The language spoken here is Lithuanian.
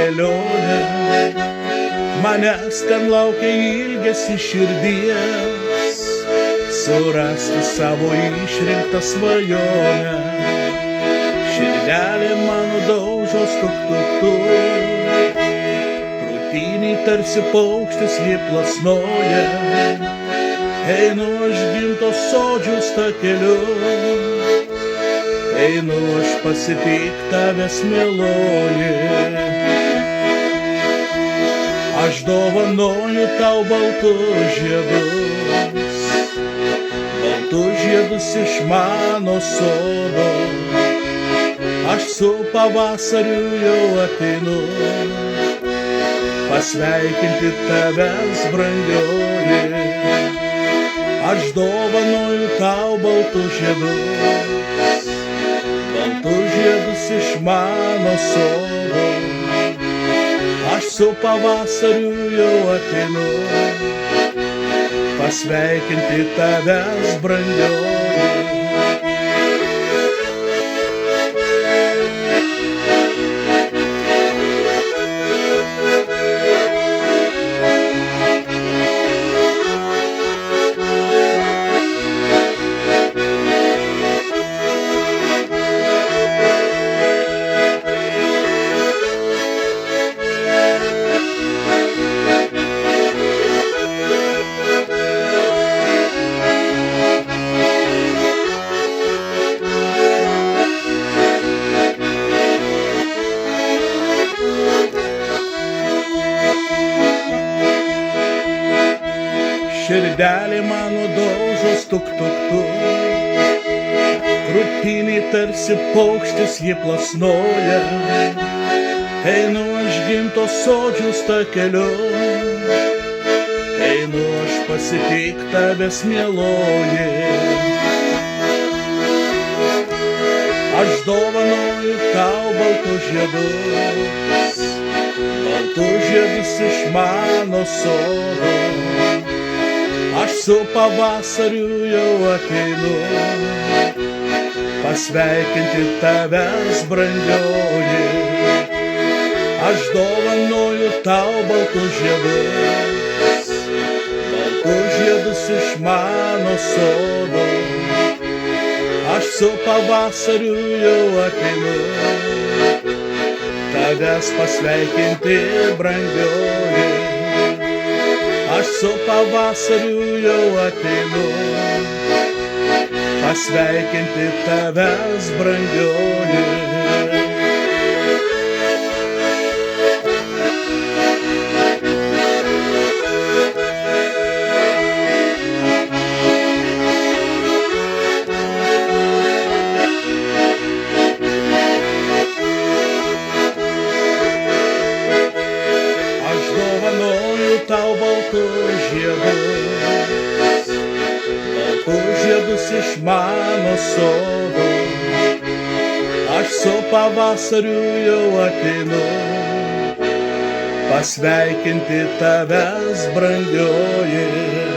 kelionė, manęs ten laukia ilgesi širdies, surasti savo išrinktą svajonę. Širdelė mano daužos tuk-tuk-tuk, krūtinėj tarsi paukštis jie plasnoja. Einu aš gimtos sodžius takeliu, einu aš pasitikt tavęs mieloji. Aš dovanoju tau baltus žiedus iš mano sodo. Aš su pavasariu jau ateinu, pasveikinti tavęs brangioji. Aš dovanoju tau baltus žiedus iš mano sodo. Aš su pavasariu jau ateinu, pasveikinti tavęs brangioji. Širdelė mano daužos tuk-tuk-tuk, krūtinėj tarsi paukštis jie plasnoja. Einu aš gimtos sodžius takeliu, einu aš pasitikt tavęs mieloji. Aš dovanoju tau baltus žiedus iš mano sodo. Aš su pavasariu jau ateinu, pasveikinti tavęs brangioji. Aš dovanoju tau baltus žiedus iš mano sodo. Aš su pavasariu jau ateinu, tavęs pasveikinti brangioji. Aš su pavasariu jau ateinu, pasveikinti tavęs brangioji. Tau baltus žiedus iš mano sodo. Aš su pavasariu jau ateinu, pasveikinti tavęs brangioji.